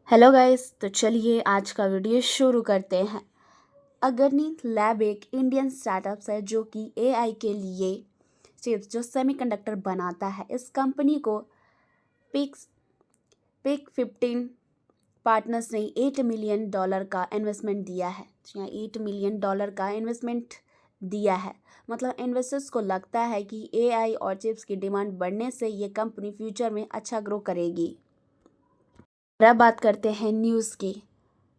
Hello guys, तो चलिए आज का वीडियो शुरू करते हैं। अगरनी लैब एक इंडियन स्टार्टअप है जो कि एआई के लिए चिप्स जो सेमीकंडक्टर बनाता है। इस कंपनी को पिक पिक 15 पार्टनर्स ने $8 मिलियन का इन्वेस्टमेंट दिया है। यहाँ $8 मिलियन का इन्वेस्टमेंट दिया है। मतलब इन्वेस्टर्स को लगता है कि एआई और चिप्स की डिमांड बढ़ने से ये कंपनी फ्यूचर में अच्छा ग्रो करेगी। अब बात करते हैं न्यूज़ की।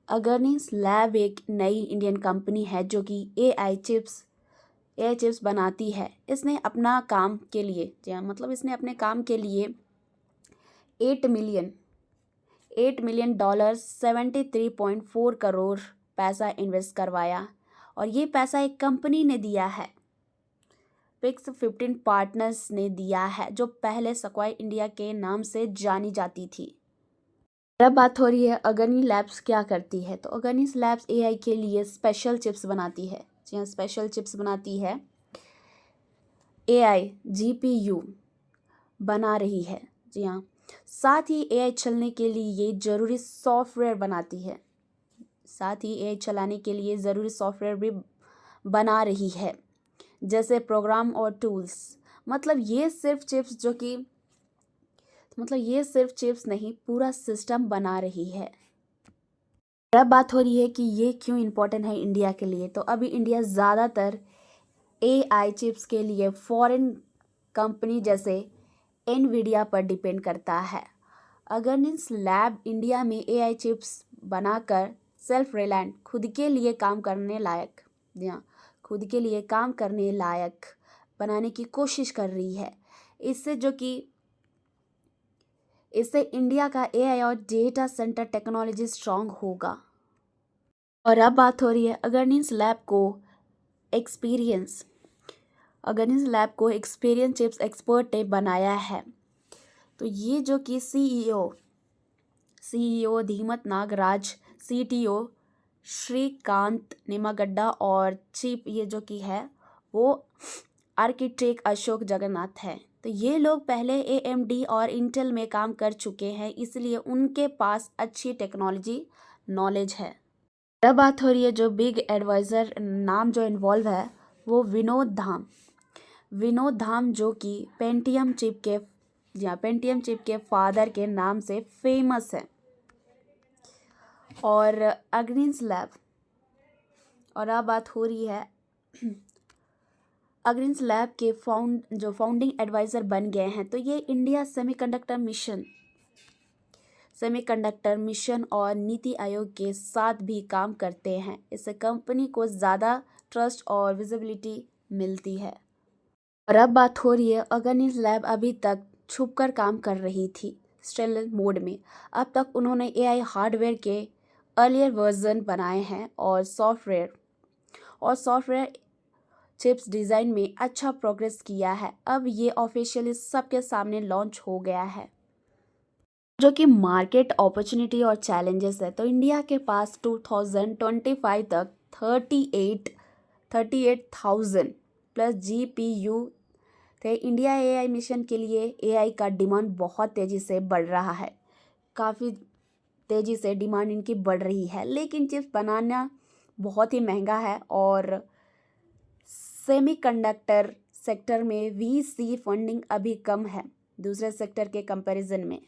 अगरनीस लैब एक नई इंडियन कंपनी है जो कि एआई चिप्स बनाती है। इसने अपना काम के लिए मतलब इसने अपने काम के लिए 8 मिलियन डॉलर 73.4 करोड़ पैसा इन्वेस्ट करवाया और ये पैसा एक कंपनी ने दिया है। पिक्स 15 पार्टनर्स ने दिया है जो पहले स्क्वायर इंडिया के नाम से जानी जाती थी। अब बात हो रही है अगनी लैब्स क्या करती है। तो अगनी लैब्स एआई के लिए स्पेशल चिप्स बनाती है। जी हाँ, स्पेशल चिप्स बनाती है। एआई जीपीयू बना रही है। जी हाँ, साथ ही एआई चलने के लिए ज़रूरी सॉफ्टवेयर बनाती है। साथ ही एआई चलाने के लिए ज़रूरी सॉफ्टवेयर भी बना रही है, जैसे प्रोग्राम और टूल्स। मतलब ये सिर्फ चिप्स नहीं, पूरा सिस्टम बना रही है। अब बात हो रही है कि ये क्यों इम्पोर्टेंट है इंडिया के लिए। तो अभी इंडिया ज़्यादातर एआई चिप्स के लिए फॉरेन कंपनी जैसे एनवीडिया पर डिपेंड करता है। अगरनिस लैब इंडिया में एआई चिप्स बनाकर सेल्फ रिलायंट खुद के लिए काम करने लायक बनाने की कोशिश कर रही है। इससे इंडिया का एआई और डेटा सेंटर टेक्नोलॉजी स्ट्रांग होगा। और अब बात हो रही है अगरनिस लैब को एक्सपीरियंस चिप्स एक्सपर्ट ने बनाया है। तो ये जो कि सीईओ धीमत नागराज, सीटीओ श्रीकांत निमागड्डा और चीफ ये जो कि है वो आर्किटेक्ट अशोक जगन्नाथ है। तो ये लोग पहले एएमडी और इंटेल में काम कर चुके हैं, इसलिए उनके पास अच्छी टेक्नोलॉजी नॉलेज है। अब बात हो रही है जो बिग एडवाइज़र नाम जो इन्वॉल्व है वो विनोद धाम जो कि पेंटियम चिप के फादर के नाम से फेमस है। और अग्निस लैब और अब बात हो रही है अग्निस लैब के फाउंडिंग एडवाइज़र बन गए हैं। तो ये इंडिया सेमीकंडक्टर मिशन और नीति आयोग के साथ भी काम करते हैं। इससे कंपनी को ज़्यादा ट्रस्ट और विजिबिलिटी मिलती है। और अब बात हो रही है अगरनिस लैब अभी तक छुपकर काम कर रही थी स्टेल्थ मोड में। अब तक उन्होंने एआई हार्डवेयर के अर्लियर वर्जन बनाए हैं और सॉफ्टवेयर चिप्स डिज़ाइन में अच्छा प्रोग्रेस किया है। अब ये ऑफिशियली सबके सामने लॉन्च हो गया है। जो कि मार्केट अपॉर्चुनिटी और चैलेंजेस है। तो इंडिया के पास 2025 तक 38,000 प्लस जीपीयू थे। इंडिया एआई मिशन के लिए एआई का डिमांड बहुत तेज़ी से बढ़ रहा है। काफ़ी तेज़ी से डिमांड इनकी बढ़ रही है, लेकिन चिप्स बनाना बहुत ही महंगा है और सेमीकंडक्टर सेक्टर में वीसी फंडिंग अभी कम है दूसरे सेक्टर के कंपैरिजन में।